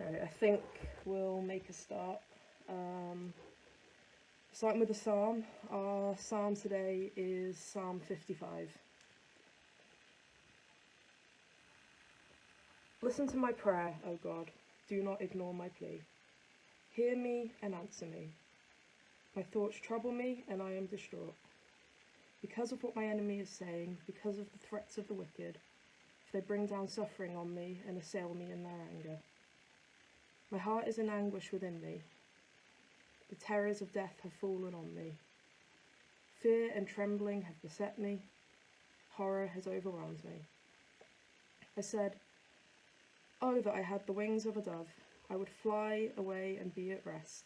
Okay, I think we'll make a start. Starting with the psalm. Our psalm today is Psalm 55. Listen to my prayer, O God. Do not ignore my plea. Hear me and answer me. My thoughts trouble me and I am distraught. Because of what my enemy is saying, because of the threats of the wicked, if they bring down suffering on me and assail me in their anger. My heart is in anguish within me. The terrors of death have fallen on me. Fear and trembling have beset me. Horror has overwhelmed me. I said, "Oh, that I had the wings of a dove. I would fly away and be at rest.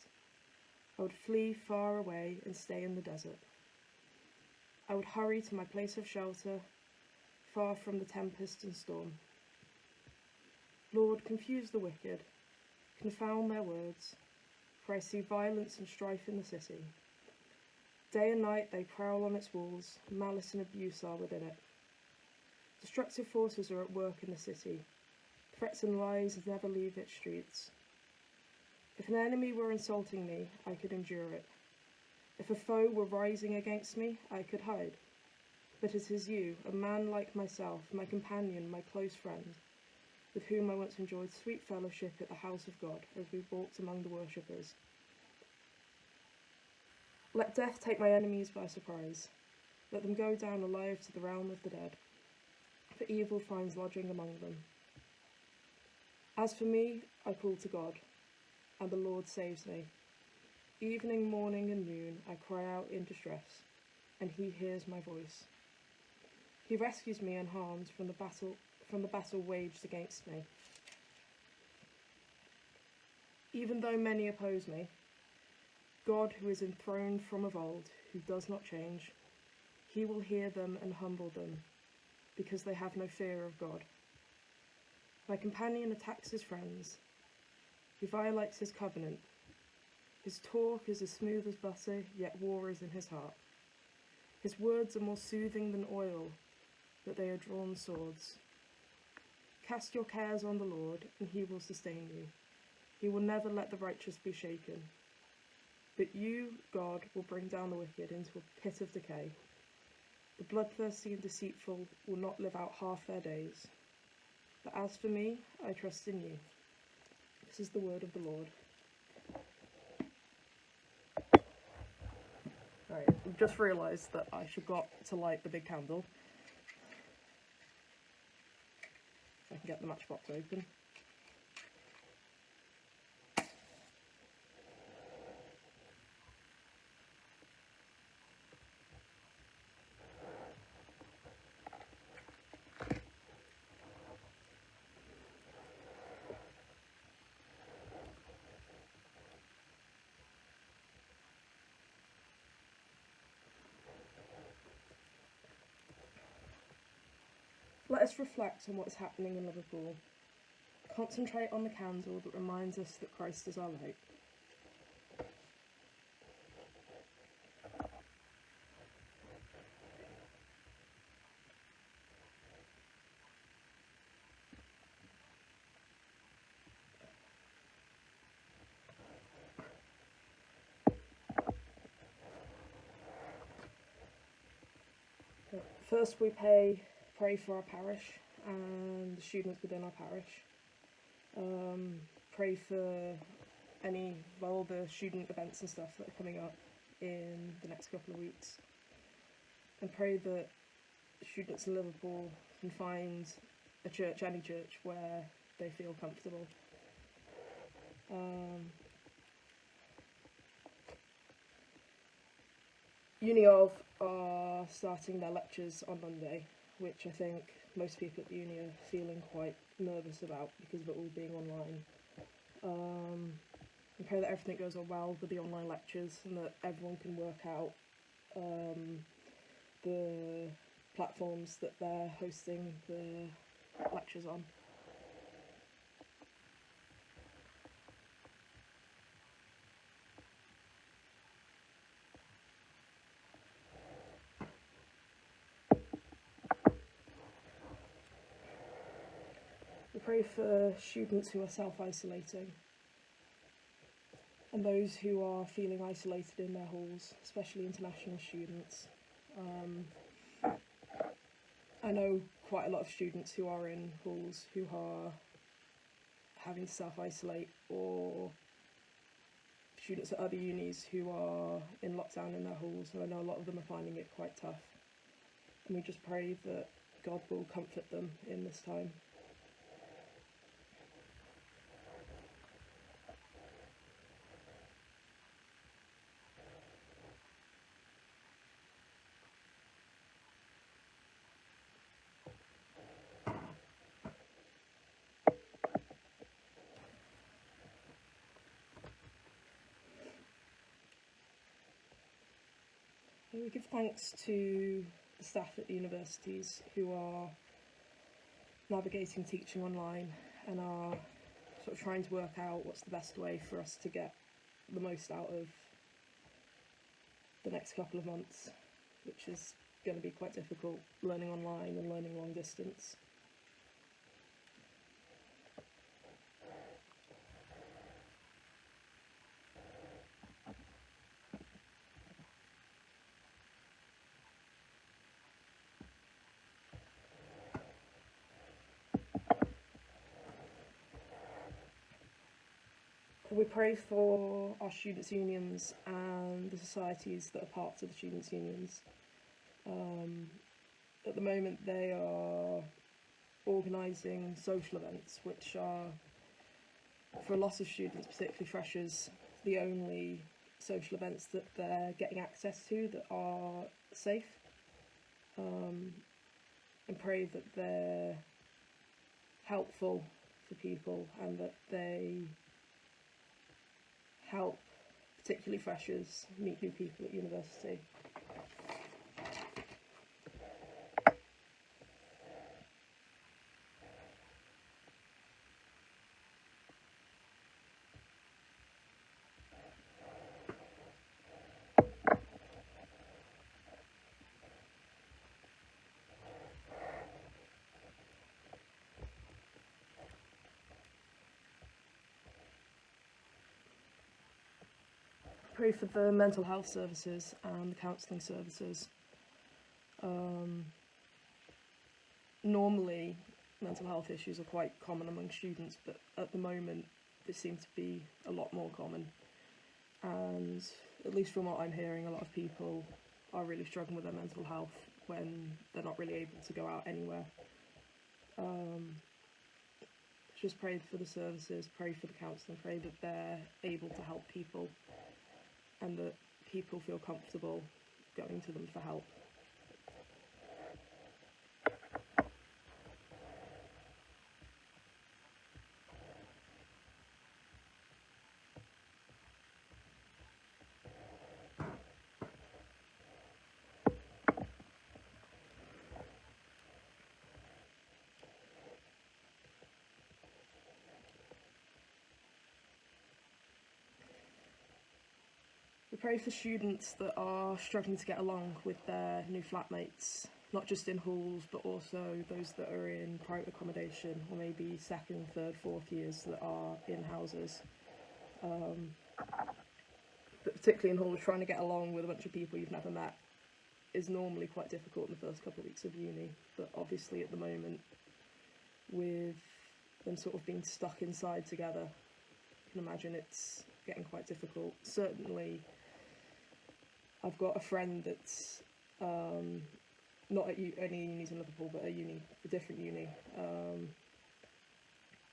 I would flee far away and stay in the desert. I would hurry to my place of shelter, far from the tempest and storm. Lord, confuse the wicked, confound their words, for I see violence and strife in the city. Day and night they prowl on its walls, malice and abuse are within it. Destructive forces are at work in the city. Threats and lies never leave its streets. If an enemy were insulting me, I could endure it. If a foe were rising against me, I could hide. But it is you, a man like myself, my companion, my close friend, with whom I once enjoyed sweet fellowship at the house of God as we walked among the worshippers. Let death take my enemies by surprise. Let them go down alive to the realm of the dead, for evil finds lodging among them. As for me, I call to God, and the Lord saves me. Evening, morning, and noon I cry out in distress, and he hears my voice. He rescues me unharmed from the battle waged against me. Even though many oppose me, God, who is enthroned from of old, who does not change, he will hear them and humble them, because they have no fear of God. My companion attacks his friends. He violates his covenant. His talk is as smooth as butter, yet war is in his heart. His words are more soothing than oil, but they are drawn swords. Cast your cares on the Lord, and he will sustain you. He will never let the righteous be shaken. But you, God, will bring down the wicked into a pit of decay. The bloodthirsty and deceitful will not live out half their days. But as for me, I trust in you. This is the word of the Lord. Right, I've just realised that I forgot to light the big candle. If I can get the matchbox open. Let us reflect on what is happening in Liverpool. Concentrate on the candle that reminds us that Christ is our light. First we pray for our parish and the students within our parish. Pray for the student events and stuff that are coming up in the next couple of weeks. And pray that students in Liverpool can find a church, any church, where they feel comfortable. Uni of are starting their lectures on Monday, which I think most people at the uni are feeling quite nervous about because of it all being online. I pray that everything goes on well with the online lectures and that everyone can work out the platforms that they're hosting the lectures on. We pray for students who are self-isolating and those who are feeling isolated in their halls, especially international students. I know quite a lot of students who are in halls who are having to self-isolate, or students at other unis who are in lockdown in their halls, and I know a lot of them are finding it quite tough. And we just pray that God will comfort them in this time. And we give thanks to the staff at the universities who are navigating teaching online and are sort of trying to work out what's the best way for us to get the most out of the next couple of months, which is going to be quite difficult, learning online and learning long distance. We pray for our students' unions and the societies that are parts of the students' unions. At the moment they are organising social events which are, for a lot of students, particularly freshers, the only social events that they're getting access to that are safe, and pray that they're helpful for people and that they help particularly freshers meet new people at university. Pray for the mental health services and the counselling services. Normally mental health issues are quite common among students, but at the moment they seem to be a lot more common, and at least from what I'm hearing, a lot of people are really struggling with their mental health when they're not really able to go out anywhere. Just pray for the services, pray for the counselling, pray that they're able to help people and that people feel comfortable going to them for help. We pray for students that are struggling to get along with their new flatmates, not just in halls, but also those that are in private accommodation, or maybe second, third, fourth years that are in houses. But particularly in halls, trying to get along with a bunch of people you've never met is normally quite difficult in the first couple of weeks of uni, but obviously at the moment, with them sort of being stuck inside together, you can imagine it's getting quite difficult. Certainly, I've got a friend that's not at any unis in Liverpool, but a different uni.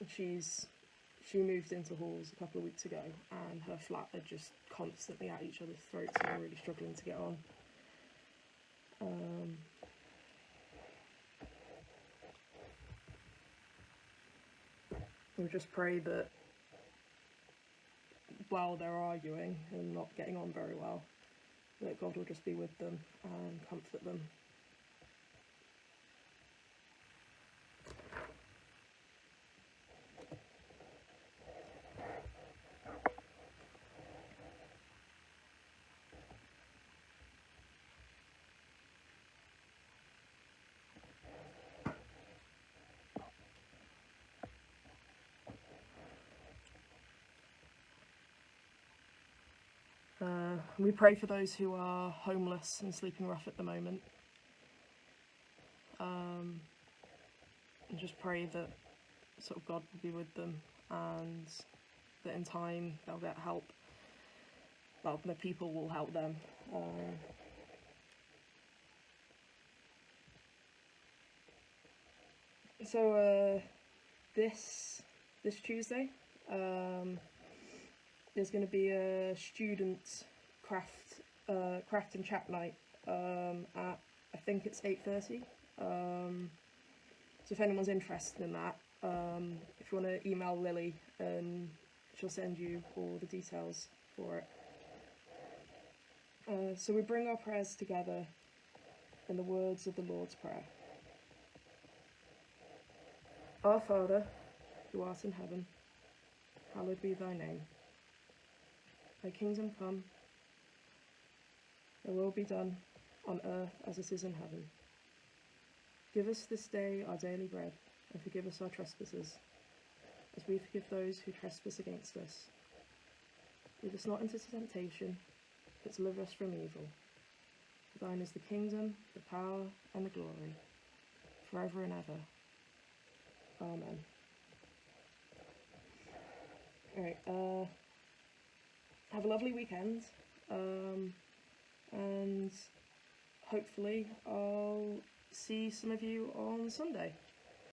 She moved into halls a couple of weeks ago, and her flat are just constantly at each other's throats and are really struggling to get on. We just pray that while they're arguing and not getting on very well, that God will just be with them and comfort them. We pray for those who are homeless and sleeping rough at the moment. And just pray that sort of God will be with them, and that in time they'll get help. Well, the people will help them. So this Tuesday, there's going to be a student craft and chat night at, I think it's 8:30. So if anyone's interested in that, if you want to email Lily, and she'll send you all the details for it. So we bring our prayers together in the words of the Lord's Prayer. Our Father, who art in heaven, hallowed be thy name. Thy kingdom come, thy will be done on earth as it is in heaven. Give us this day our daily bread, and forgive us our trespasses, as we forgive those who trespass against us. Lead us not into temptation, but deliver us from evil. For thine is the kingdom, the power, and the glory, forever and ever. Amen. Alright, have a lovely weekend, and hopefully I'll see some of you on Sunday.